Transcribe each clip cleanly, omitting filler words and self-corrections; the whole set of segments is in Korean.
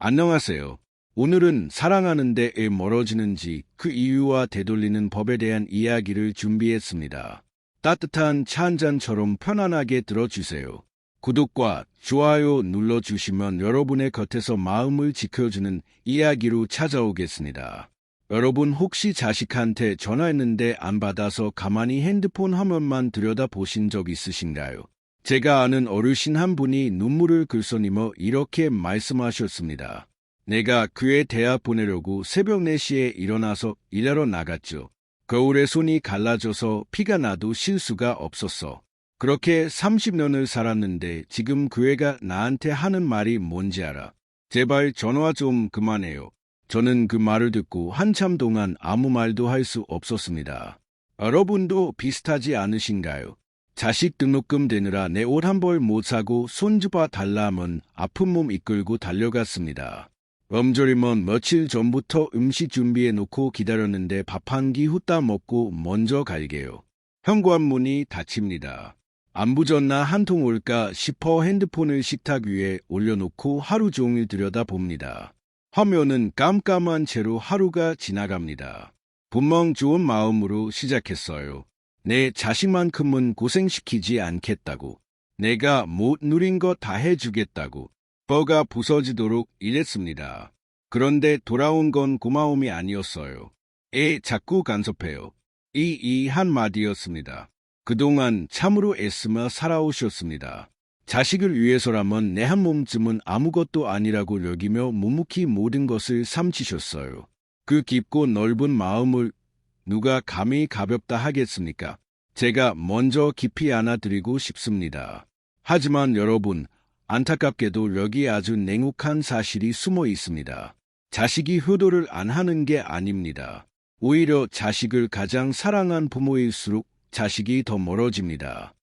안녕하세요. 오늘은 사랑하는 데에 멀어지는지 그 이유와 되돌리는 법에 대한 이야기를 준비했습니다. 따뜻한 차 한 잔처럼 편안하게 들어주세요. 구독과 좋아요 눌러주시면 여러분의 곁에서 마음을 지켜주는 이야기로 찾아오겠습니다. 여러분 혹시 자식한테 전화했는데 안 받아서 가만히 핸드폰 화면만 들여다보신 적 있으신가요? 제가 아는 어르신 한 분이 눈물을 글썽이며 이렇게 말씀하셨습니다. 내가 그애 대학 보내려고 새벽 4시에 일어나서 일하러 나갔죠. 겨울에 손이 갈라져서 피가 나도 쉴 수가 없었어. 그렇게 30년을 살았는데 지금 그 애가 나한테 하는 말이 뭔지 알아? 제발 전화 좀 그만해요. 저는 그 말을 듣고 한참 동안 아무 말도 할 수 없었습니다. 여러분도 비슷하지 않으신가요? 자식 등록금 대느라 내 옷 한 벌 못 사고 손주봐 달라면 아픈 몸 이끌고 달려갔습니다. 명절이면 며칠 전부터 음식 준비해 놓고 기다렸는데 밥 한 끼 후딱 먹고 먼저 갈게요. 현관문이 닫힙니다. 안부 전화 한 통 올까 싶어 핸드폰을 식탁 위에 올려놓고 하루 종일 들여다봅니다. 화면은 깜깜한 채로 하루가 지나갑니다. 분명 좋은 마음으로 시작했어요. 내 자식만큼은 고생시키지 않겠다고. 내가 못 누린 거 다 해주겠다고. 뼈가 부서지도록 일했습니다. 그런데 돌아온 건 고마움이 아니었어요. 자꾸 간섭해요. 이 한마디였습니다. 그동안 참으로 애쓰며 살아오셨습니다. 자식을 위해서라면 내 한 몸쯤은 아무것도 아니라고 여기며 묵묵히 모든 것을 삼치셨어요. 그 깊고 넓은 마음을 누가 감히 가볍다 하겠습니까? 제가 먼저 깊이 안아드리고 싶습니다. 하지만 여러분, 안타깝게도 여기 아주 냉혹한 사실이 숨어 있습니다. 자식이 효도를 안 하는 게 아닙니다. 오히려 자식을 가장 사랑한 부모일수록 자식이 더 멀어집니다.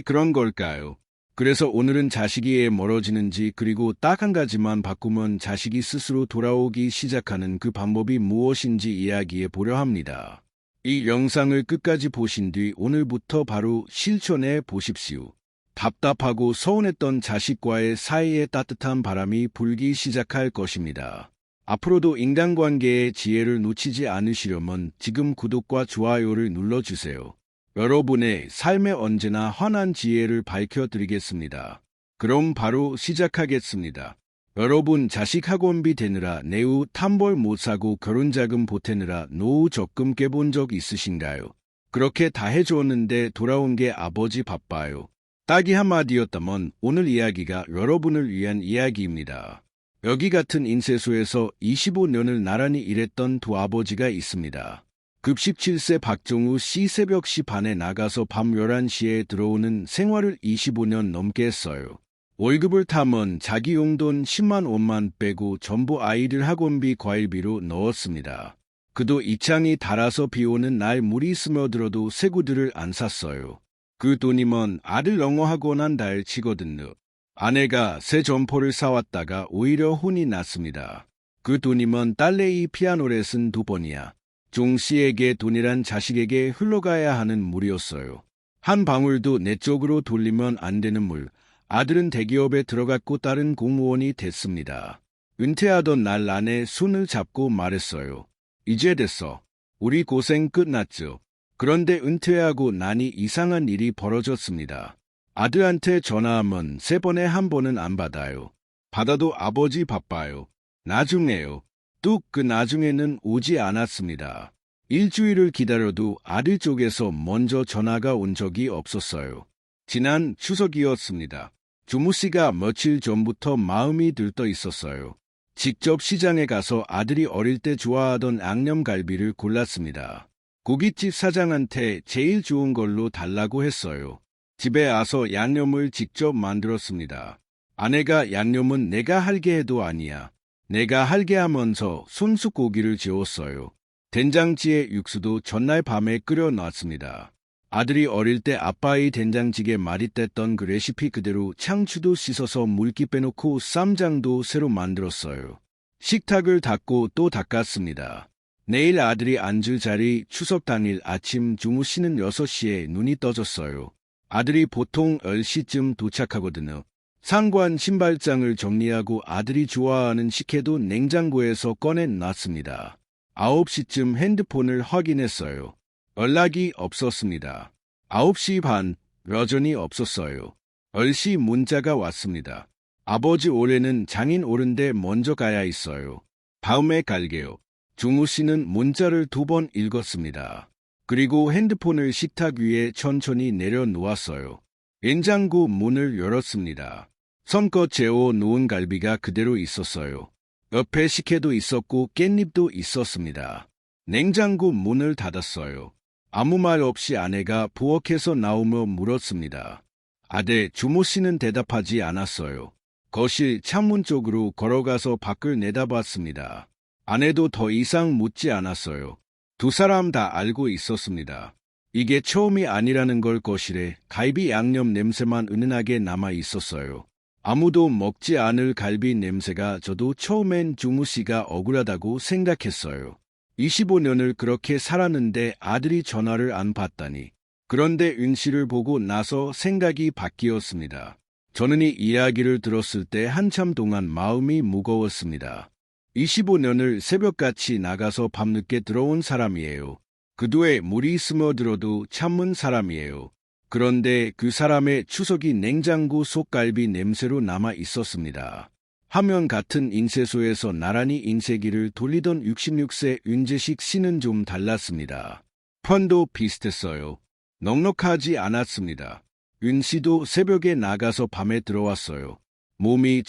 그런 걸까요? 그래서 오늘은 자식이 왜 멀어지는지 그리고 딱 한 가지만 바꾸면 자식이 스스로 돌아오기 시작하는 그 방법이 무엇인지 이야기해 보려 합니다. 이 영상을 끝까지 보신 뒤 오늘부터 바로 실천해 보십시오. 답답하고 서운했던 자식과의 사이에 따뜻한 바람이 불기 시작할 것입니다. 앞으로도 인간관계의 지혜를 놓치지 않으시려면 지금 구독과 좋아요를 눌러주세요. 여러분의 삶에 언제나 환한 지혜를 밝혀드리겠습니다. 그럼 바로 시작하겠습니다. 여러분 자식 학원비 대느라 내 옷 한 벌 못 사고 결혼자금 보태느라 노후 적금 깨본 적 있으신가요? 그렇게 다 해줬는데 돌아온 게 아버지 바빠요. 딱이 한마디였다면 오늘 이야기가 여러분을 위한 이야기입니다. 여기 같은 인쇄소에서 25년을 나란히 일했던 두 아버지가 있습니다. 급식 7세 박정우 씨 새벽 10시 반에 나가서 밤 11시에 들어오는 생활을 25년 넘게 했어요. 월급을 타면 자기 용돈 10만 원만 빼고 전부 아이들 학원비 과일비로 넣었습니다. 그도 이창이 달아서 비오는 날 물이 스며들어도 새구들을 안 샀어요. 그 돈이면 아들 영어학원 한 달 치거든요. 아내가 새 점퍼를 사왔다가 오히려 혼이 났습니다. 그 돈이면 딸내이 피아노 레슨 2번이야. 종 씨에게 돈이란 자식에게 흘러가야 하는 물이었어요. 한 방울도 내 쪽으로 돌리면 안 되는 물. 아들은 대기업에 들어갔고 딸은 공무원이 됐습니다. 은퇴하던 날 아내 손을 잡고 말했어요. 이제 됐어. 우리 고생 끝났죠. 그런데 은퇴하고 나니 이상한 일이 벌어졌습니다. 아들한테 전화하면 3번에 1번은 안 받아요. 받아도 아버지 바빠요. 나중에요. 뚝 그 나중에는 오지 않았습니다. 일주일을 기다려도 아들 쪽에서 먼저 전화가 온 적이 없었어요. 지난 추석이었습니다. 주무씨가 며칠 전부터 마음이 들떠 있었어요. 직접 시장에 가서 아들이 어릴 때 좋아하던 양념갈비를 골랐습니다. 고깃집 사장한테 제일 좋은 걸로 달라고 했어요. 집에 와서 양념을 직접 만들었습니다. 아내가 양념은 내가 할게 해도 아니야. 내가 할게 하면서 손수고기를 지었어요. 된장찌개 육수도 전날 밤에 끓여놨습니다. 아들이 어릴 때 아빠의 된장찌개 말이 뗐던 그 레시피 그대로 창추도 씻어서 물기 빼놓고 쌈장도 새로 만들었어요. 식탁을 닦고 또 닦았습니다. 내일 아들이 앉을 자리 추석 당일 아침 주무시는 6시에 눈이 떠졌어요. 아들이 보통 10시쯤 도착하거든요. 상관 신발장을 정리하고 아들이 좋아하는 식혜도 냉장고에서 꺼내놨습니다. 9시쯤 핸드폰을 확인했어요. 연락이 없었습니다. 9시 반, 여전히 없었어요. 10시 문자가 왔습니다. 아버지 올해는 장인 오른데 먼저 가야 있어요. 다음에 갈게요. 중우 씨는 문자를 2번 읽었습니다. 그리고 핸드폰을 식탁 위에 천천히 내려놓았어요. 냉장고 문을 열었습니다. 선껏 재워 놓은 갈비가 그대로 있었어요. 옆에 식혜도 있었고 깻잎도 있었습니다. 냉장고 문을 닫았어요. 아무 말 없이 아내가 부엌에서 나오며 물었습니다. 아들, 주모 씨는 대답하지 않았어요. 거실 창문 쪽으로 걸어가서 밖을 내다봤습니다. 아내도 더 이상 묻지 않았어요. 두 사람 다 알고 있었습니다. 이게 처음이 아니라는 걸. 거실에 갈비 양념 냄새만 은은하게 남아 있었어요. 아무도 먹지 않을 갈비 냄새가. 저도 처음엔 중우 씨가 억울하다고 생각했어요. 25년을 그렇게 살았는데 아들이 전화를 안 받다니. 그런데 윤 씨를 보고 나서 생각이 바뀌었습니다. 저는 이 이야기를 들었을 때 한참 동안 마음이 무거웠습니다. 25년을 새벽같이 나가서 밤늦게 들어온 사람이에요. 그도에 물이 스며들어도 참은 사람이에요. 그런데 그 사람의 추석이 냉장고 속갈비 냄새로 남아 있었습니다. 화면 같은 인쇄소에서 나란히 인쇄기를 돌리던 66세 윤재식 씨는 좀 달랐습니다. 폰도 비슷했어요. 넉넉하지 않았습니다. 윤 씨도 새벽에 나가서 밤에 들어왔어요. 몸이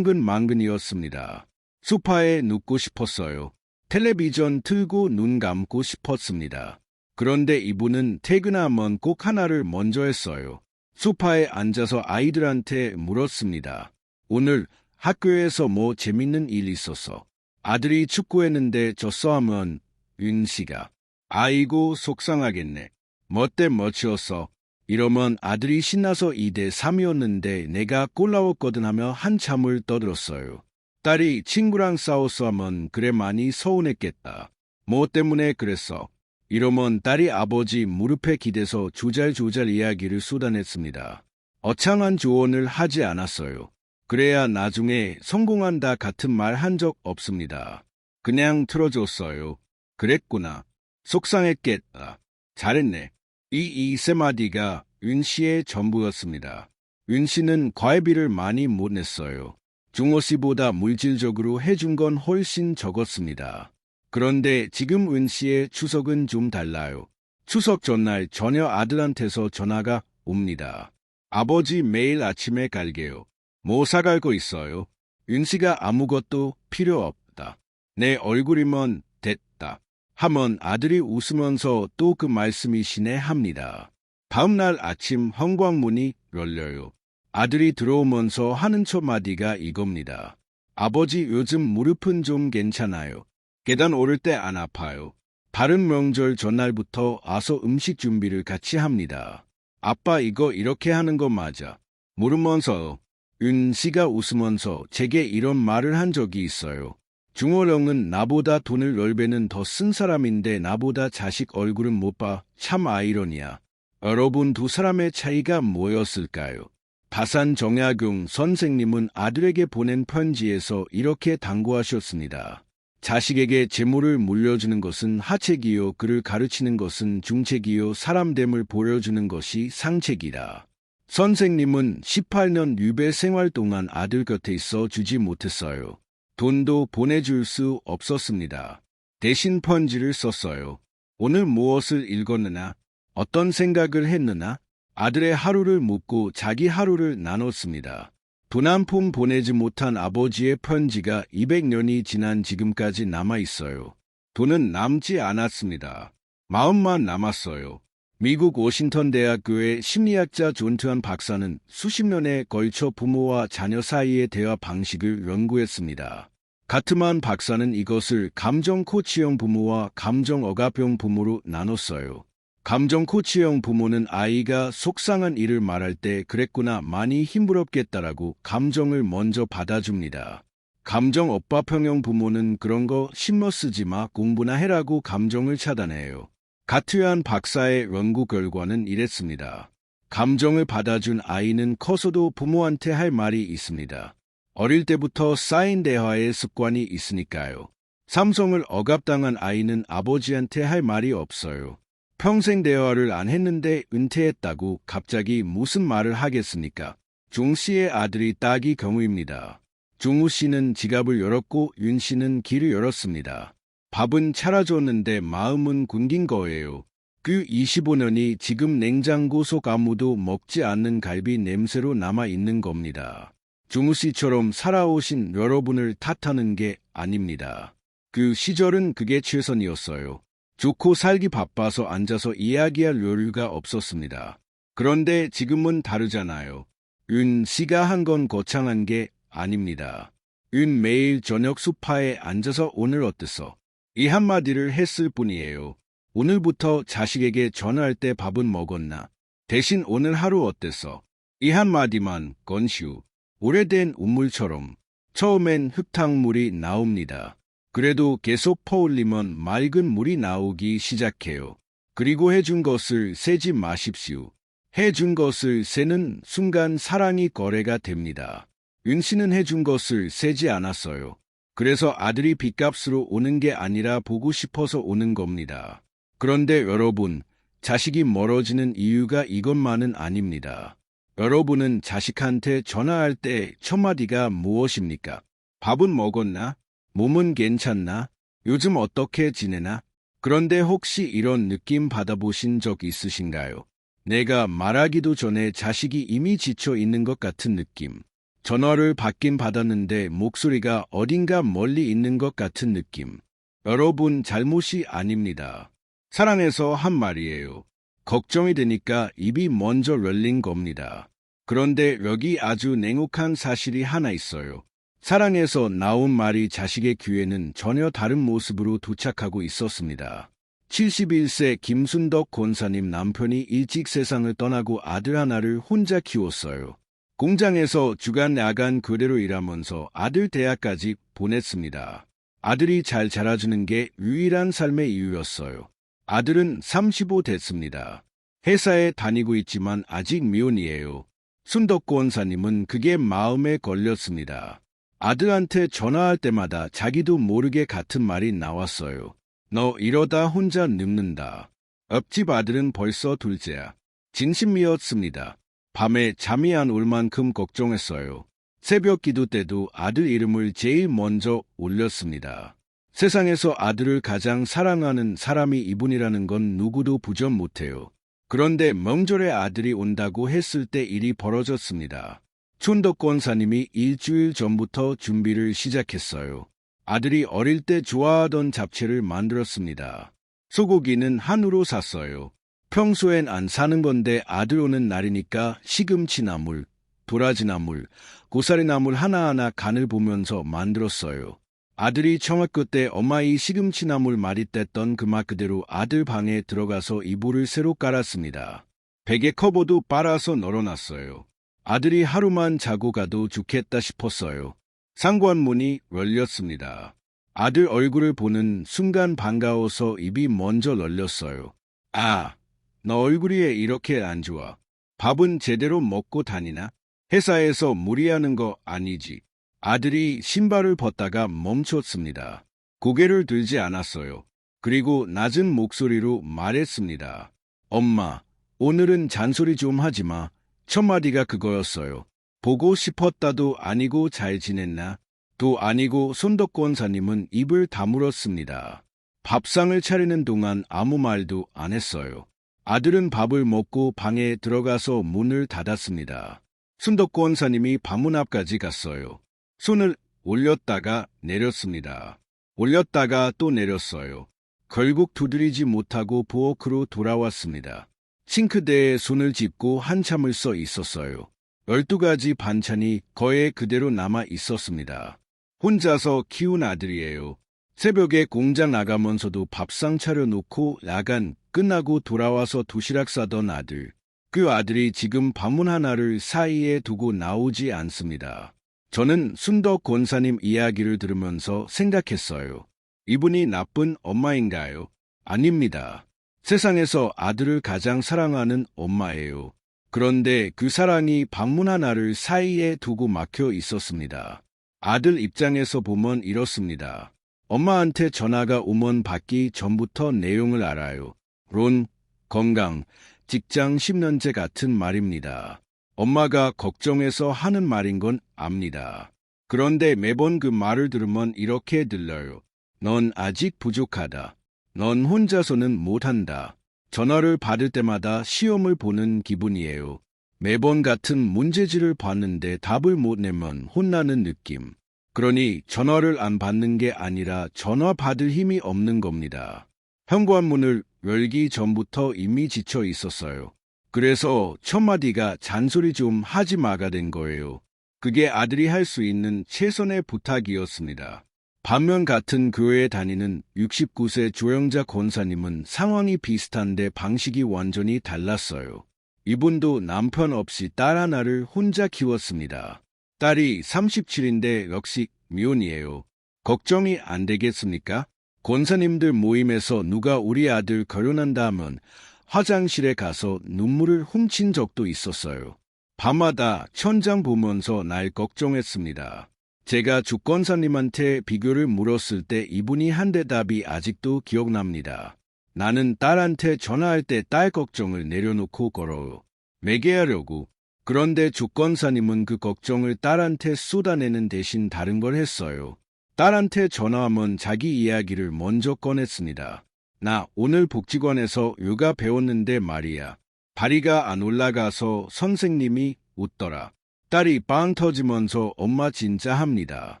천근만근이었습니다. 소파에 눕고 싶었어요. 텔레비전 틀고 눈 감고 싶었습니다. 그런데 이분은 퇴근하면 꼭 하나를 먼저 했어요. 소파에 앉아서 아이들한테 물었습니다. 오늘 학교에서 뭐 재밌는 일 있었어? 아들이 축구했는데 졌어 하면 윤 씨가 아이고 속상하겠네. 멋대 멋이었어. 이러면 아들이 신나서 2대3이었는데 내가 골 넣었거든 하며 한참을 떠들었어요. 딸이 친구랑 싸웠어 하면 그래 많이 서운했겠다. 뭐 때문에 그랬어? 이러면 딸이 아버지 무릎에 기대서 조잘조잘 이야기를 쏟아냈습니다. 어창한 조언을 하지 않았어요. 그래야 나중에 성공한다 같은 말 한 적 없습니다. 그냥 틀어줬어요. 그랬구나. 속상했겠다. 잘했네. 이 세 마디가 윤 씨의 전부였습니다. 윤 씨는 과외비를 많이 못 냈어요. 중호 씨보다 물질적으로 해준 건 훨씬 적었습니다. 그런데 지금 윤 씨의 추석은 좀 달라요. 추석 전날 저녁 아들한테서 전화가 옵니다. 아버지 매일 아침에 갈게요. 뭐 사갈 거 있어요? 윤 씨가 아무것도 필요 없다. 내 얼굴이면 됐다. 하면 아들이 웃으면서 또 그 말씀이시네 합니다. 다음날 아침 현관문이 열려요. 아들이 들어오면서 하는 첫 마디가 이겁니다. 아버지 요즘 무릎은 좀 괜찮아요. 계단 오를 때 안 아파요. 다른 명절 전날부터 와서 음식 준비를 같이 합니다. 아빠 이거 이렇게 하는 거 맞아. 물으면서 윤 씨가 웃으면서 제게 이런 말을 한 적이 있어요. 중호령은 나보다 돈을 10배는 더 쓴 사람인데 나보다 자식 얼굴은 못 봐. 참 아이러니야. 여러분 두 사람의 차이가 뭐였을까요? 다산 정약용 선생님은 아들에게 보낸 편지에서 이렇게 당부하셨습니다. 자식에게 재물을 물려주는 것은 하책이요 그를 가르치는 것은 중책이요 사람됨을 보여주는 것이 상책이다. 선생님은 18년 유배 생활 동안 아들 곁에 있어 주지 못했어요. 돈도 보내줄 수 없었습니다. 대신 편지를 썼어요. 오늘 무엇을 읽었느냐? 어떤 생각을 했느냐? 아들의 하루를 묻고 자기 하루를 나눴습니다. 돈 한 푼 보내지 못한 아버지의 편지가 200년이 지난 지금까지 남아있어요. 돈은 남지 않았습니다. 마음만 남았어요. 미국 워싱턴 대학교의 심리학자 존트한 박사는 수십 년에 걸쳐 부모와 자녀 사이의 대화 방식을 연구했습니다. 가트만 박사는 이것을 감정 코치형 부모와 감정 억압형 부모로 나눴어요. 감정 코치형 부모는 아이가 속상한 일을 말할 때 그랬구나 많이 힘들었겠다라고 감정을 먼저 받아줍니다. 감정 억압형 부모는 그런 거 신경 쓰지 마 공부나 해라고 감정을 차단해요. 가트한 박사의 연구 결과는 이랬습니다. 감정을 받아준 아이는 커서도 부모한테 할 말이 있습니다. 어릴 때부터 쌓인 대화의 습관이 있으니까요. 삼성을 억압당한 아이는 아버지한테 할 말이 없어요. 평생 대화를 안 했는데 은퇴했다고 갑자기 무슨 말을 하겠습니까? 중 씨의 아들이 딱이 경우입니다. 중우 씨는 지갑을 열었고 윤 씨는 길을 열었습니다. 밥은 차려줬는데 마음은 굶긴 거예요. 그 25년이 지금 냉장고 속 아무도 먹지 않는 갈비 냄새로 남아있는 겁니다. 중우 씨처럼 살아오신 여러분을 탓하는 게 아닙니다. 그 시절은 그게 최선이었어요. 좋고 살기 바빠서 앉아서 이야기할 여유가 없었습니다. 그런데 지금은 다르잖아요. 윤 씨가 한 건 거창한 게 아닙니다. 윤 매일 저녁 소파에 앉아서 오늘 어땠어? 이 한마디를 했을 뿐이에요. 오늘부터 자식에게 전화할 때 밥은 먹었나? 대신 오늘 하루 어땠어? 이 한마디만 건슈. 오래된 우물처럼 처음엔 흙탕물이 나옵니다. 그래도 계속 퍼올리면 맑은 물이 나오기 시작해요. 그리고 해준 것을 세지 마십시오. 해준 것을 세는 순간 사랑이 거래가 됩니다. 윤 씨는 해준 것을 세지 않았어요. 그래서 아들이 빚값으로 오는 게 아니라 보고 싶어서 오는 겁니다. 그런데 여러분, 자식이 멀어지는 이유가 이것만은 아닙니다. 여러분은 자식한테 전화할 때 첫 마디가 무엇입니까? 밥은 먹었나? 몸은 괜찮나? 요즘 어떻게 지내나? 그런데 혹시 이런 느낌 받아보신 적 있으신가요? 내가 말하기도 전에 자식이 이미 지쳐 있는 것 같은 느낌. 전화를 받긴 받았는데 목소리가 어딘가 멀리 있는 것 같은 느낌. 여러분 잘못이 아닙니다. 사랑해서 한 말이에요. 걱정이 되니까 입이 먼저 열린 겁니다. 그런데 여기 아주 냉혹한 사실이 하나 있어요. 사랑에서 나온 말이 자식의 귀에는 전혀 다른 모습으로 도착하고 있었습니다. 71세 김순덕 권사님 남편이 일찍 세상을 떠나고 아들 하나를 혼자 키웠어요. 공장에서 주간 야간 교대로 일하면서 아들 대학까지 보냈습니다. 아들이 잘 자라주는 게 유일한 삶의 이유였어요. 아들은 35 됐습니다. 회사에 다니고 있지만 아직 미혼이에요. 순덕 권사님은 그게 마음에 걸렸습니다. 아들한테 전화할 때마다 자기도 모르게 같은 말이 나왔어요. 너 이러다 혼자 늙는다. 옆집 아들은 벌써 둘째야. 진심이었습니다. 밤에 잠이 안 올 만큼 걱정했어요. 새벽 기도 때도 아들 이름을 제일 먼저 올렸습니다. 세상에서 아들을 가장 사랑하는 사람이 이분이라는 건 누구도 부정 못해요. 그런데 명절에 아들이 온다고 했을 때 일이 벌어졌습니다. 촌덕 권사님이 일주일 전부터 준비를 시작했어요. 아들이 어릴 때 좋아하던 잡채를 만들었습니다. 소고기는 한우로 샀어요. 평소엔 안 사는 건데 아들 오는 날이니까 시금치나물, 도라지나물, 고사리나물 하나하나 간을 보면서 만들었어요. 아들이 청학교 때 엄마 이 시금치나물 맛있댔던 그 맛 그대로 아들 방에 들어가서 이불을 새로 깔았습니다. 베개 커버도 빨아서 널어놨어요. 아들이 하루만 자고 가도 좋겠다 싶었어요. 상관문이 열렸습니다. 아들 얼굴을 보는 순간 반가워서 입이 먼저 열렸어요. 아, 너 얼굴이 왜 이렇게 안 좋아? 밥은 제대로 먹고 다니나? 회사에서 무리하는 거 아니지? 아들이 신발을 벗다가 멈췄습니다. 고개를 들지 않았어요. 그리고 낮은 목소리로 말했습니다. 엄마, 오늘은 잔소리 좀 하지 마. 첫 마디가 그거였어요. 보고 싶었다도 아니고 잘 지냈나? 도 아니고 손덕 권사님은 입을 다물었습니다. 밥상을 차리는 동안 아무 말도 안 했어요. 아들은 밥을 먹고 방에 들어가서 문을 닫았습니다. 손덕 권사님이 방문 앞까지 갔어요. 손을 올렸다가 내렸습니다. 올렸다가 또 내렸어요. 결국 두드리지 못하고 부엌으로 돌아왔습니다. 싱크대에 손을 짚고 한참을 서 있었어요. 12가지 반찬이 거에 그대로 남아 있었습니다. 혼자서 키운 아들이에요. 새벽에 공장 나가면서도 밥상 차려놓고 야간 끝나고 돌아와서 도시락 싸던 아들. 그 아들이 지금 방문 하나를 사이에 두고 나오지 않습니다. 저는 순덕 권사님 이야기를 들으면서 생각했어요. 이분이 나쁜 엄마인가요? 아닙니다. 세상에서 아들을 가장 사랑하는 엄마예요. 그런데 그 사랑이 방문 하나를 사이에 두고 막혀 있었습니다. 아들 입장에서 보면 이렇습니다. 엄마한테 전화가 오면 받기 전부터 내용을 알아요. 론, 건강, 직장 10년째 같은 말입니다. 엄마가 걱정해서 하는 말인 건 압니다. 그런데 매번 그 말을 들으면 이렇게 들려요. 넌 아직 부족하다. 넌 혼자서는 못한다. 전화를 받을 때마다 시험을 보는 기분이에요. 매번 같은 문제지를 봤는데 답을 못 내면 혼나는 느낌. 그러니 전화를 안 받는 게 아니라 전화 받을 힘이 없는 겁니다. 현관문을 열기 전부터 이미 지쳐 있었어요. 그래서 첫 마디가 잔소리 좀 하지 마가 된 거예요. 그게 아들이 할 수 있는 최선의 부탁이었습니다. 반면 같은 교회에 다니는 69세 조영자 권사님은 상황이 비슷한데 방식이 완전히 달랐어요. 이분도 남편 없이 딸 하나를 혼자 키웠습니다. 딸이 37인데 역시 미혼이에요. 걱정이 안 되겠습니까? 권사님들 모임에서 누가 우리 아들 결혼한다 하면 화장실에 가서 눈물을 훔친 적도 있었어요. 밤마다 천장 보면서 날 걱정했습니다. 제가 주권사님한테 비교를 물었을 때 이분이 한 대답이 아직도 기억납니다. 나는 딸한테 전화할 때 딸 걱정을 내려놓고 걸어요. 매개하려고. 그런데 주권사님은 그 걱정을 딸한테 쏟아내는 대신 다른 걸 했어요. 딸한테 전화하면 자기 이야기를 먼저 꺼냈습니다. 나 오늘 복지관에서 요가 배웠는데 말이야. 다리가 안 올라가서 선생님이 웃더라. 딸이 빵 터지면서 엄마 진짜 합니다.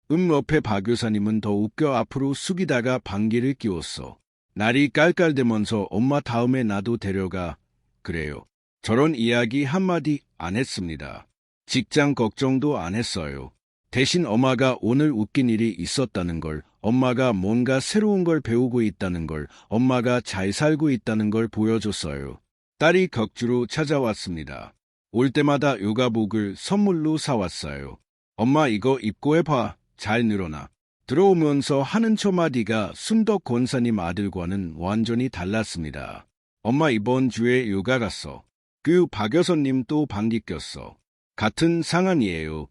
옆에 박교사님은 더 웃겨 앞으로 숙이다가 방귀를 뀌었어. 날이 깔깔대면서 엄마 다음에 나도 데려가. 그래요. 저런 이야기 한마디 안 했습니다. 직장 걱정도 안 했어요. 대신 엄마가 오늘 웃긴 일이 있었다는 걸, 엄마가 뭔가 새로운 걸 배우고 있다는 걸, 엄마가 잘 살고 있다는 걸 보여줬어요. 딸이 격주로 찾아왔습니다. 올 때마다 요가복을 선물로 사왔어요. 엄마 이거 입고 해봐. 잘 늘어나. 들어오면서 하는 첫마디가 순덕 권사님 아들과는 완전히 달랐습니다. 엄마 이번 주에 요가 갔어. 그 박여선님 또 방귀 꼈어. 같은 상황이에요.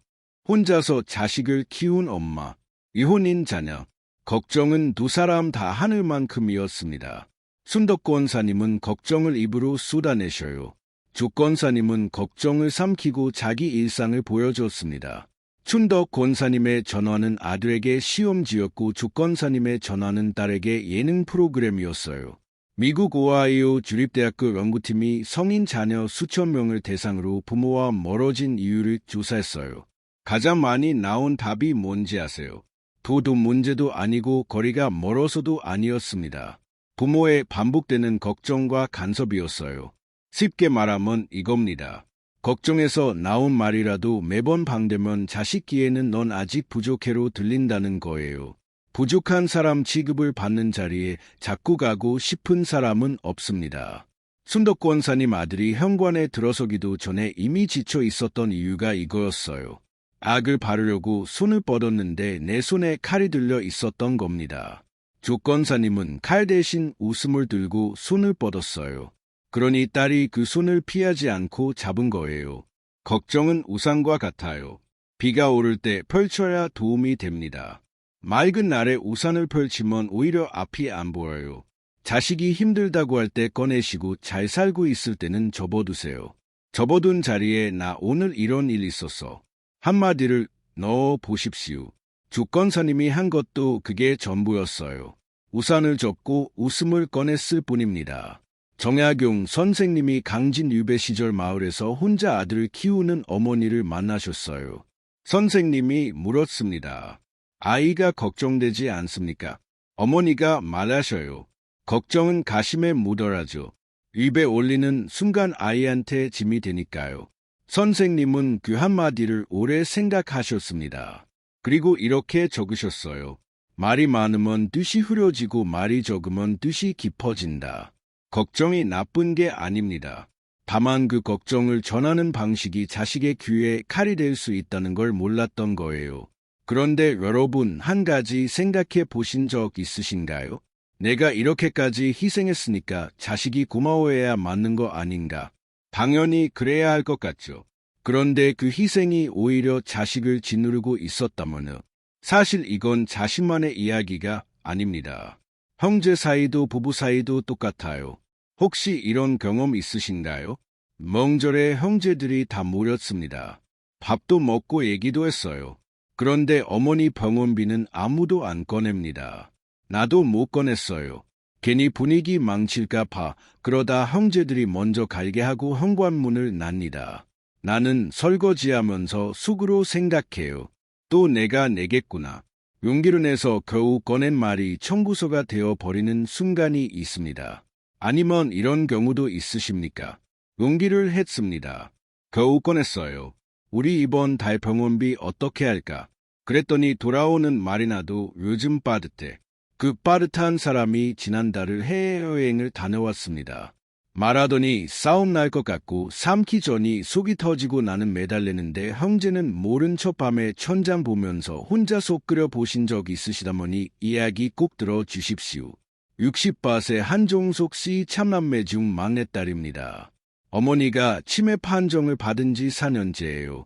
혼자서 자식을 키운 엄마. 이혼인 자녀. 걱정은 두 사람 다 하늘 만큼이었습니다. 순덕 권사님은 걱정을 입으로 쏟아내셔요. 주권사님은 걱정을 삼키고 자기 일상을 보여줬습니다. 춘덕 권사님의 전화는 아들에게 시험지였고 주권사님의 전화는 딸에게 예능 프로그램이었어요. 미국 오하이오 주립대학교 연구팀이 성인 자녀 수천 명을 대상으로 부모와 멀어진 이유를 조사했어요. 가장 많이 나온 답이 뭔지 아세요? 도도 문제도 아니고 거리가 멀어서도 아니었습니다. 부모의 반복되는 걱정과 간섭이었어요. 쉽게 말하면 이겁니다. 걱정해서 나온 말이라도 매번 방대면 자식 귀에는 넌 아직 부족해로 들린다는 거예요. 부족한 사람 취급을 받는 자리에 자꾸 가고 싶은 사람은 없습니다. 순덕 권사님 아들이 현관에 들어서기도 전에 이미 지쳐 있었던 이유가 이거였어요. 악을 바르려고 손을 뻗었는데 내 손에 칼이 들려 있었던 겁니다. 주권사님은 칼 대신 웃음을 들고 손을 뻗었어요. 그러니 딸이 그 손을 피하지 않고 잡은 거예요. 걱정은 우산과 같아요. 비가 오를 때 펼쳐야 도움이 됩니다. 맑은 날에 우산을 펼치면 오히려 앞이 안 보여요. 자식이 힘들다고 할 때 꺼내시고 잘 살고 있을 때는 접어두세요. 접어둔 자리에 나 오늘 이런 일 있었어. 한마디를 넣어 보십시오. 주권사님이 한 것도 그게 전부였어요. 우산을 접고 웃음을 꺼냈을 뿐입니다. 정약용 선생님이 강진 유배 시절 마을에서 혼자 아들을 키우는 어머니를 만나셨어요. 선생님이 물었습니다. 아이가 걱정되지 않습니까? 어머니가 말하셔요. 걱정은 가심에 묻어라죠. 입에 올리는 순간 아이한테 짐이 되니까요. 선생님은 그 한마디를 오래 생각하셨습니다. 그리고 이렇게 적으셨어요. 말이 많으면 뜻이 흐려지고 말이 적으면 뜻이 깊어진다. 걱정이 나쁜 게 아닙니다. 다만 그 걱정을 전하는 방식이 자식의 귀에 칼이 될 수 있다는 걸 몰랐던 거예요. 그런데 여러분 한 가지 생각해 보신 적 있으신가요? 내가 이렇게까지 희생했으니까 자식이 고마워해야 맞는 거 아닌가? 당연히 그래야 할 것 같죠. 그런데 그 희생이 오히려 자식을 짓누르고 있었다면요. 사실 이건 자신만의 이야기가 아닙니다. 형제 사이도 부부 사이도 똑같아요. 혹시 이런 경험 있으신가요? 명절에 형제들이 다 모였습니다. 밥도 먹고 얘기도 했어요. 그런데 어머니 병원비는 아무도 안 꺼냅니다. 나도 못 꺼냈어요. 괜히 분위기 망칠까 봐 그러다 형제들이 먼저 갈게 하고 현관문을 납니다. 나는 설거지하면서 속으로 생각해요. 또 내가 내겠구나. 용기를 내서 겨우 꺼낸 말이 청구서가 되어 버리는 순간이 있습니다. 아니면 이런 경우도 있으십니까? 용기를 했습니다. 겨우 꺼냈어요. 우리 이번 달 병원비 어떻게 할까? 그랬더니 돌아오는 말이 나도 요즘 빠듯해. 그 빠듯한 사람이 지난달을 해외여행을 다녀왔습니다. 말하더니 싸움 날 것 같고 삼키 전이 속이 터지고 나는 매달리는데 형제는 모른 척 밤에 천장 보면서 혼자 속 끓여 보신 적 있으시다머니 이야기 꼭 들어주십시오. 60밭의 한종석 씨 참남매 중 막내딸입니다. 어머니가 치매 판정을 받은 지 4년째예요.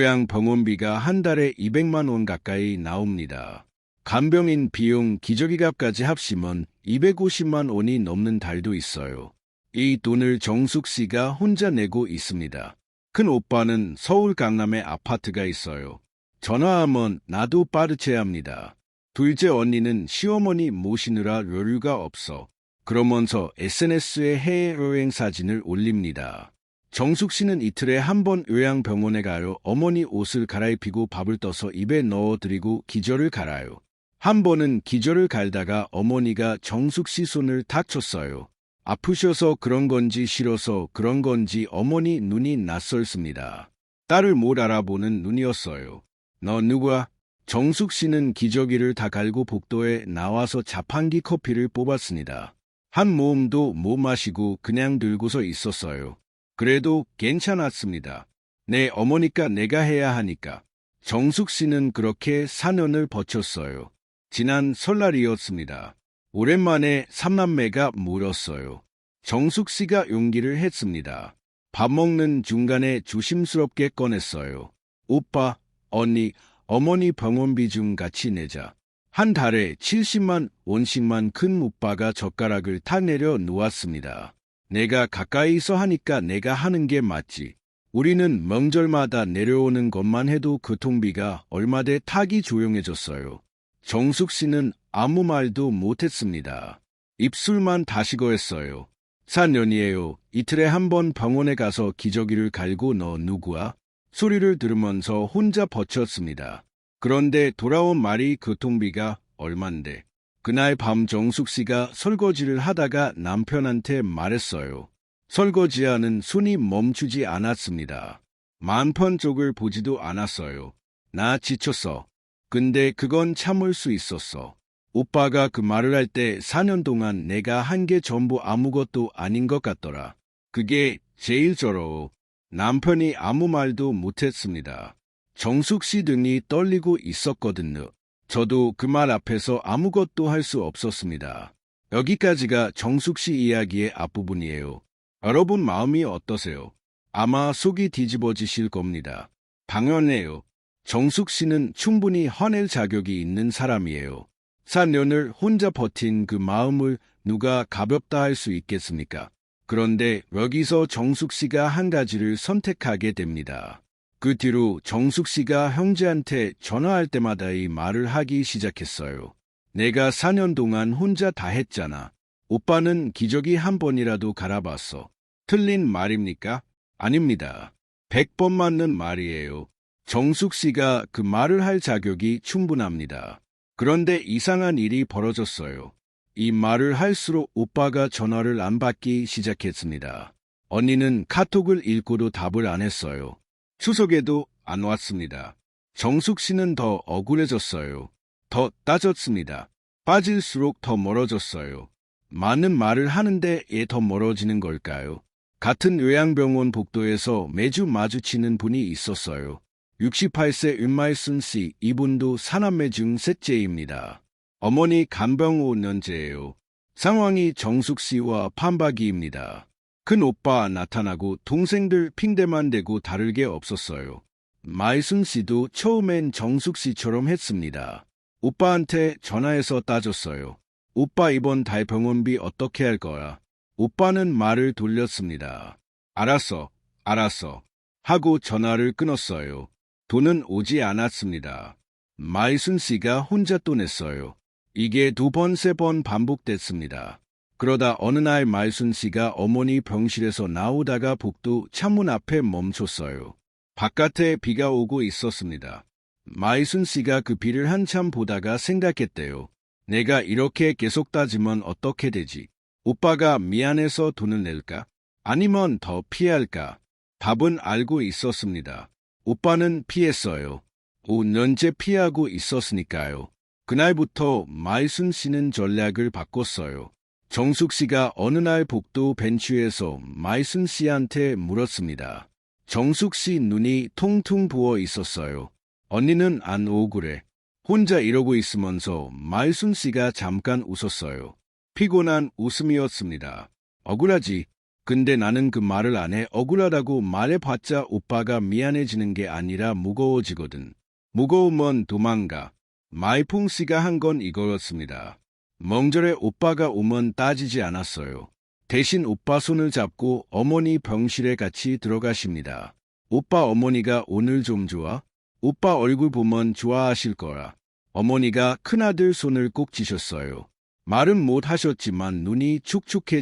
요양병원비가 한 달에 200만 원 가까이 나옵니다. 간병인 비용 기저귀값까지 합치면 250만 원이 넘는 달도 있어요. 이 돈을 정숙 씨가 혼자 내고 있습니다. 큰 오빠는 서울 강남에 아파트가 있어요. 전화하면 나도 빠르채야 합니다. 둘째 언니는 시어머니 모시느라 여유가 없어. 그러면서 SNS에 해외여행 사진을 올립니다. 정숙 씨는 이틀에 한 번 요양병원에 가요. 어머니 옷을 갈아입히고 밥을 떠서 입에 넣어드리고 기저를 갈아요. 한 번은 기저를 갈다가 어머니가 정숙 씨 손을 탁 쳤어요. 아프셔서 그런 건지 싫어서 그런 건지 어머니 눈이 낯설습니다. 딸을 못 알아보는 눈이었어요. 너 누구야? 정숙 씨는 기저귀를 다 갈고 복도에 나와서 자판기 커피를 뽑았습니다. 한 모금도 못 마시고 그냥 들고서 있었어요. 그래도 괜찮았습니다. 내 어머니까 내가 해야 하니까. 정숙 씨는 그렇게 4년을 버텼어요. 지난 설날이었습니다. 오랜만에 삼남매가 모였어요. 정숙 씨가 용기를 했습니다. 밥 먹는 중간에 조심스럽게 꺼냈어요. 오빠, 언니, 어머니 병원비 좀 같이 내자. 한 달에 70만 원씩만 큰 오빠가 젓가락을 탁 내려 놓았습니다. 내가 가까이서 하니까 내가 하는 게 맞지. 우리는 명절마다 내려오는 것만 해도 교통비가 얼마돼 타기 조용해졌어요. 정숙 씨는 아무 말도 못했습니다. 입술만 다시고 했어요. 4년이에요. 이틀에 한 번 병원에 가서 기저귀를 갈고 너 누구야? 소리를 들으면서 혼자 버텼습니다. 그런데 돌아온 말이 교통비가 얼만데. 그날 밤 정숙 씨가 설거지를 하다가 남편한테 말했어요. 설거지하는 손이 멈추지 않았습니다. 만편 쪽을 보지도 않았어요. 나 지쳤어. 근데 그건 참을 수 있었어. 오빠가 그 말을 할 때 4년 동안 내가 한 게 전부 아무것도 아닌 것 같더라. 그게 제일 저러워. 남편이 아무 말도 못했습니다. 정숙 씨 등이 떨리고 있었거든요. 저도 그 말 앞에서 아무것도 할 수 없었습니다. 여기까지가 정숙 씨 이야기의 앞부분이에요. 여러분 마음이 어떠세요? 아마 속이 뒤집어지실 겁니다. 당연해요. 정숙 씨는 충분히 화낼 자격이 있는 사람이에요. 4년을 혼자 버틴 그 마음을 누가 가볍다 할 수 있겠습니까? 그런데 여기서 정숙 씨가 한 가지를 선택하게 됩니다. 그 뒤로 정숙 씨가 형제한테 전화할 때마다 이 말을 하기 시작했어요. 내가 4년 동안 혼자 다 했잖아. 오빠는 기저귀 한 번이라도 갈아봤어. 틀린 말입니까? 아닙니다. 100번 맞는 말이에요. 정숙 씨가 그 말을 할 자격이 충분합니다. 그런데 이상한 일이 벌어졌어요. 이 말을 할수록 오빠가 전화를 안 받기 시작했습니다. 언니는 카톡을 읽고도 답을 안 했어요. 추석에도 안 왔습니다. 정숙 씨는 더 억울해졌어요. 더 따졌습니다. 빠질수록 더 멀어졌어요. 많은 말을 하는데 왜 더 멀어지는 걸까요? 같은 요양병원 복도에서 매주 마주치는 분이 있었어요. 68세 윤말순 씨, 이분도 사남매 중 셋째입니다. 어머니 간병 5년째예요. 상황이 정숙 씨와 판박이입니다. 큰 오빠 나타나고 동생들 핑계만 대고 다를 게 없었어요. 마이순 씨도 처음엔 정숙 씨처럼 했습니다. 오빠한테 전화해서 따졌어요. 오빠 이번 달 병원비 어떻게 할 거야? 오빠는 말을 돌렸습니다. 알았어, 알았어. 하고 전화를 끊었어요. 돈은 오지 않았습니다. 마이순 씨가 혼자 또 냈어요. 이게 2번, 3번 반복됐습니다. 그러다 어느 날 마이순 씨가 어머니 병실에서 나오다가 복도 창문 앞에 멈췄어요. 바깥에 비가 오고 있었습니다. 마이순 씨가 그 비를 한참 보다가 생각했대요. 내가 이렇게 계속 따지면 어떻게 되지? 오빠가 미안해서 돈을 낼까? 아니면 더 피할까? 답은 알고 있었습니다. 오빠는 피했어요. 5년째 피하고 있었으니까요. 그날부터 마이순 씨는 전략을 바꿨어요. 정숙 씨가 어느 날 복도 벤치에서 마이순 씨한테 물었습니다. 정숙 씨 눈이 퉁퉁 부어 있었어요. 언니는 안 억울해. 혼자 이러고 있으면서 마이순 씨가 잠깐 웃었어요. 피곤한 웃음이었습니다. 억울하지. 근데 나는 그 말을 안 해. 억울하다고 말해봤자 오빠가 미안해지는 게 아니라 무거워지거든. 무거우면 도망가. 마이풍 씨가 한 건 이거였습니다. 명절에 오빠가 오면 따지지 않았어요. 대신 오빠 손을 잡고 어머니 병실에 같이 들어가십니다. 오빠 어머니가 오늘 좀 좋아? 오빠 얼굴 보면 좋아하실 거야. 어머니가 큰아들 손을 꼭 쥐셨어요. 말은 못 하셨지만 눈이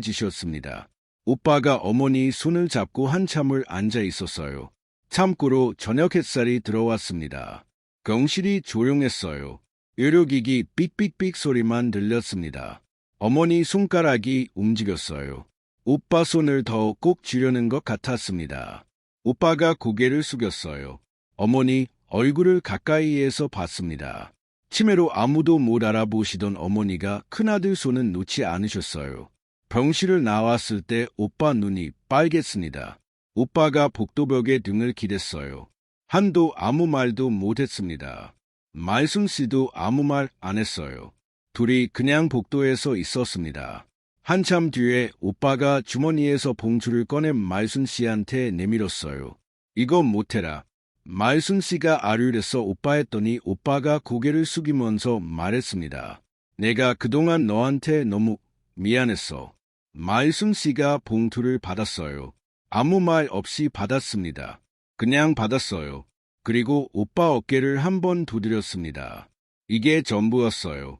축축해지셨습니다. 오빠가 어머니 손을 잡고 한참을 앉아 있었어요. 참고로 저녁 햇살이 들어왔습니다. 병실이 조용했어요. 의료기기 삑삑삑 소리만 들렸습니다. 어머니 손가락이 움직였어요. 오빠 손을 더 꼭 쥐려는 것 같았습니다. 오빠가 고개를 숙였어요. 어머니 얼굴을 가까이에서 봤습니다. 치매로 아무도 못 알아보시던 어머니가 큰아들 손은 놓지 않으셨어요. 병실을 나왔을 때 오빠 눈이 빨갰습니다. 오빠가 복도벽에 등을 기댔어요. 한도 아무 말도 못했습니다. 마이순 씨도 아무 말 안 했어요. 둘이 그냥 복도에서 있었습니다. 한참 뒤에 오빠가 주머니에서 봉투를 꺼내 마이순 씨한테 내밀었어요. 이거 못해라. 마이순 씨가 아류랬어 오빠 했더니 오빠가 고개를 숙이면서 말했습니다. 내가 그동안 너한테 너무 미안했어. 마이순 씨가 봉투를 받았어요. 아무 말 없이 받았습니다. 그냥 받았어요. 그리고 오빠 어깨를 한번 두드렸습니다. 이게 전부였어요.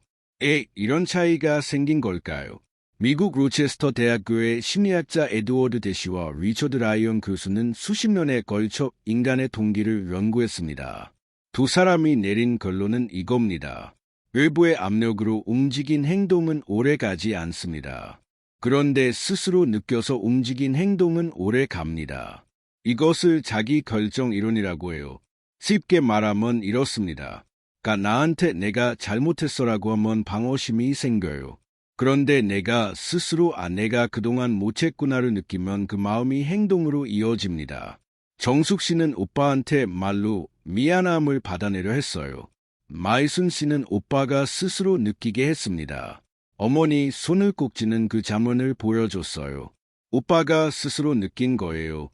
이런 차이가 생긴 걸까요? 미국 로체스터 대학교의 심리학자 에드워드 대시와 리처드 라이언 교수는 수십 년에 걸쳐 인간의 동기를 연구했습니다. 두 사람이 내린 결론은 이겁니다. 외부의 압력으로 움직인 행동은 오래 가지 않습니다. 그런데 스스로 느껴서 움직인 행동은 오래 갑니다. 이것을 자기 결정 이론이라고 해요. 쉽게 말하면 이렇습니다. 나한테 내가 잘못했어라고 하면 방어심이 생겨요. 그런데 내가 스스로 내가 그동안 못했구나를 느끼면 그 마음이 행동으로 이어집니다. 정숙 씨는 오빠한테 말로 미안함을 받아내려 했어요. 마이순 씨는 오빠가 스스로 느끼게 했습니다. 어머니 손을 꼭 쥐는 그 장면을 보여줬어요. 오빠가 스스로 느낀 거예요.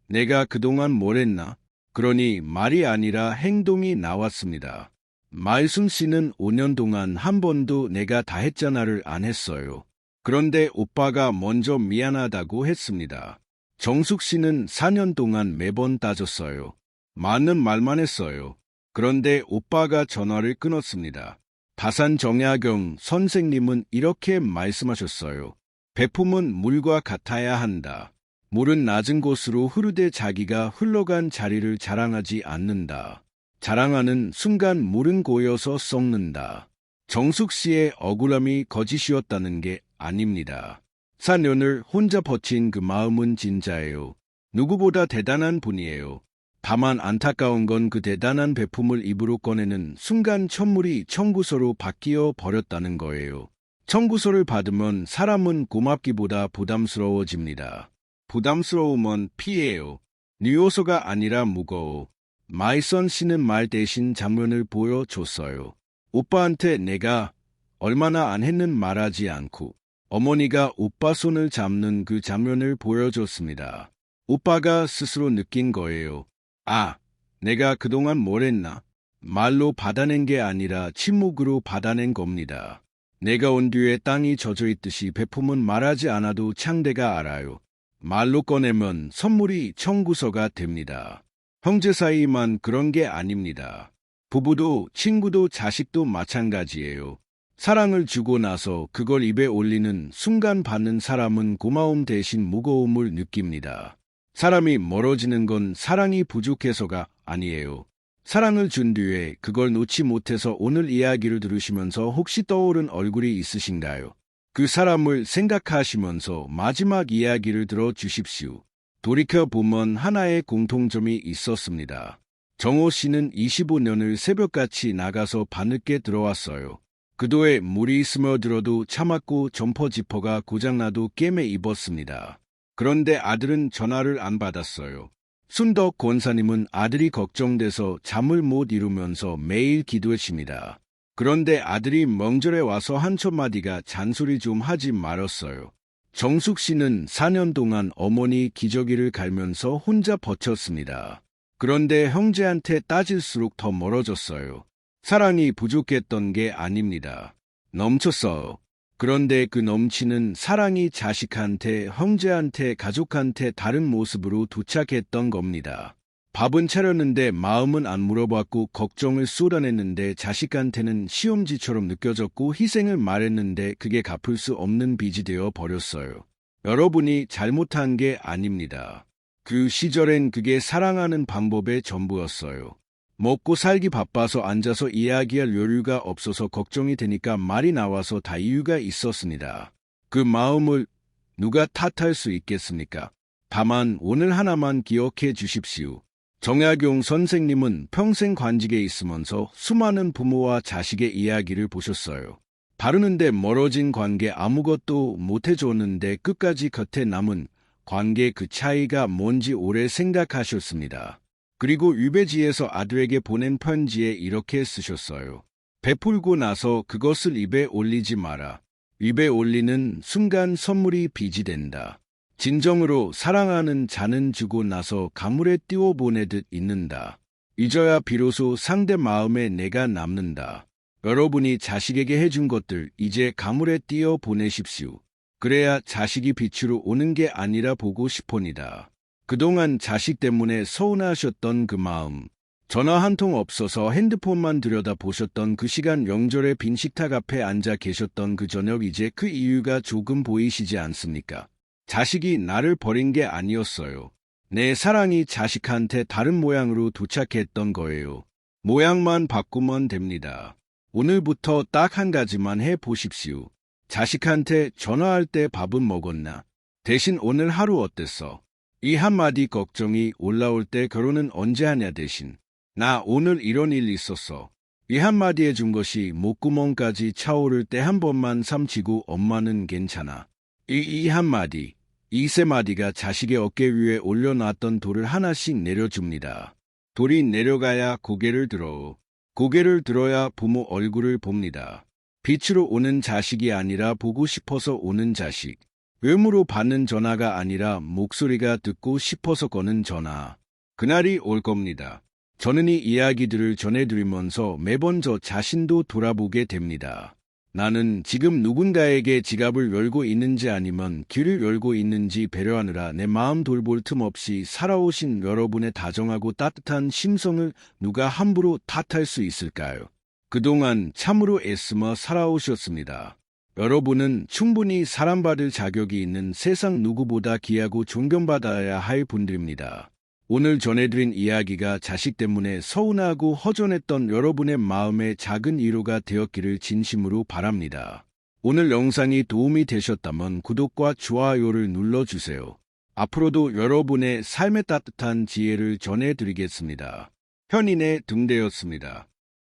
내가 그동안 뭘 했나? 그러니 말이 아니라 행동이 나왔습니다. 마이순 씨는 5년 동안 한 번도 내가 다 했잖아를 안 했어요. 그런데 오빠가 먼저 미안하다고 했습니다. 정숙 씨는 4년 동안 매번 따졌어요. 많은 말만 했어요. 그런데 오빠가 전화를 끊었습니다. 다산 정약용 선생님은 이렇게 말씀하셨어요. 배품은 물과 같아야 한다. 물은 낮은 곳으로 흐르되 자기가 흘러간 자리를 자랑하지 않는다. 자랑하는 순간 물은 고여서 썩는다. 정숙 씨의 억울함이 거짓이었다는 게 아닙니다. 4년을 혼자 버틴 그 마음은 진짜예요. 누구보다 대단한 분이에요. 다만 안타까운 건 그 대단한 배품을 입으로 꺼내는 순간 천물이 청구서로 바뀌어 버렸다는 거예요. 청구서를 받으면 사람은 고맙기보다 부담스러워집니다. 부담스러우면 피해요. 뉴요서가 아니라 무거워. 마이선 씨는 말 대신 장면을 보여줬어요. 오빠한테 내가 얼마나 안 했는 말하지 않고 어머니가 오빠 손을 잡는 그 장면을 보여줬습니다. 오빠가 스스로 느낀 거예요. 아, 내가 그동안 뭘 했나? 말로 받아낸 게 아니라 침묵으로 받아낸 겁니다. 내가 온 뒤에 땅이 젖어 있듯이 베품은 말하지 않아도 창대가 알아요. 말로 꺼내면 선물이 청구서가 됩니다. 형제 사이만 그런 게 아닙니다. 부부도 친구도 자식도 마찬가지예요. 사랑을 주고 나서 그걸 입에 올리는 순간 받는 사람은 고마움 대신 무거움을 느낍니다. 사람이 멀어지는 건 사랑이 부족해서가 아니에요. 사랑을 준 뒤에 그걸 놓지 못해서 오늘 이야기를 들으시면서 혹시 떠오른 얼굴이 있으신가요? 그 사람을 생각하시면서 마지막 이야기를 들어주십시오. 돌이켜보면 하나의 공통점이 있었습니다. 정호 씨는 25년을 새벽같이 나가서 밤늦게 들어왔어요. 그도에 물이 스며들어도 참았고 점퍼 지퍼가 고장나도 꿰매 입었습니다. 그런데 아들은 전화를 안 받았어요. 순덕 권사님은 아들이 걱정돼서 잠을 못 이루면서 매일 기도했습니다. 그런데 아들이 명절에 와서 한첫 마디가 잔소리 좀 하지 말았어요. 정숙 씨는 4년 동안 어머니 기저귀를 갈면서 혼자 버텼습니다. 그런데 형제한테 따질수록 더 멀어졌어요. 사랑이 부족했던 게 아닙니다. 넘쳤어요. 그런데 그 넘치는 사랑이 자식한테, 형제한테, 가족한테 다른 모습으로 도착했던 겁니다. 밥은 차렸는데 마음은 안 물어봤고 걱정을 쏟아냈는데 자식한테는 시험지처럼 느껴졌고 희생을 말했는데 그게 갚을 수 없는 빚이 되어 버렸어요. 여러분이 잘못한 게 아닙니다. 그 시절엔 그게 사랑하는 방법의 전부였어요. 먹고 살기 바빠서 앉아서 이야기할 여유가 없어서 걱정이 되니까 말이 나와서 다 이유가 있었습니다. 그 마음을 누가 탓할 수 있겠습니까? 다만 오늘 하나만 기억해 주십시오. 정약용 선생님은 평생 관직에 있으면서 수많은 부모와 자식의 이야기를 보셨어요. 바르는데 멀어진 관계 아무것도 못해줬는데 끝까지 곁에 남은 관계 그 차이가 뭔지 오래 생각하셨습니다. 그리고 유배지에서 아들에게 보낸 편지에 이렇게 쓰셨어요. 베풀고 나서 그것을 입에 올리지 마라. 입에 올리는 순간 선물이 빚이 된다. 진정으로 사랑하는 자는 주고 나서 가물에 띄워보내듯 있는다. 잊어야 비로소 상대 마음에 내가 남는다. 여러분이 자식에게 해준 것들 이제 가물에 띄워 보내십시오. 그래야 자식이 빛으로 오는 게 아니라 보고 싶으니다. 그동안 자식 때문에 서운하셨던 그 마음, 전화 한 통 없어서 핸드폰만 들여다보셨던 그 시간 명절에 빈 식탁 앞에 앉아 계셨던 그 저녁 이제 그 이유가 조금 보이시지 않습니까? 자식이 나를 버린 게 아니었어요. 내 사랑이 자식한테 다른 모양으로 도착했던 거예요. 모양만 바꾸면 됩니다. 오늘부터 딱 한 가지만 해보십시오. 자식한테 전화할 때 밥은 먹었나? 대신 오늘 하루 어땠어? 이 한마디 걱정이 올라올 때 결혼은 언제 하냐 대신 나 오늘 이런 일 있었어. 이 한마디 해준 것이 목구멍까지 차오를 때 한 번만 삼치고 엄마는 괜찮아. 이 한마디, 이 세 마디가 자식의 어깨 위에 올려놨던 돌을 하나씩 내려줍니다. 돌이 내려가야 고개를 들어. 고개를 들어야 부모 얼굴을 봅니다. 빛으로 오는 자식이 아니라 보고 싶어서 오는 자식. 외모로 받는 전화가 아니라 목소리가 듣고 싶어서 거는 전화. 그날이 올 겁니다. 저는 이 이야기들을 전해드리면서 매번 저 자신도 돌아보게 됩니다. 나는 지금 누군가에게 지갑을 열고 있는지 아니면 길을 열고 있는지 배려하느라 내 마음 돌볼 틈 없이 살아오신 여러분의 다정하고 따뜻한 심성을 누가 함부로 탓할 수 있을까요? 그동안 참으로 애쓰며 살아오셨습니다. 여러분은 충분히 사랑받을 자격이 있는 세상 누구보다 귀하고 존경받아야 할 분들입니다. 오늘 전해드린 이야기가 자식 때문에 서운하고 허전했던 여러분의 마음에 작은 위로가 되었기를 진심으로 바랍니다. 오늘 영상이 도움이 되셨다면 구독과 좋아요를 눌러주세요. 앞으로도 여러분의 삶의 따뜻한 지혜를 전해드리겠습니다. 현인의 등대였습니다.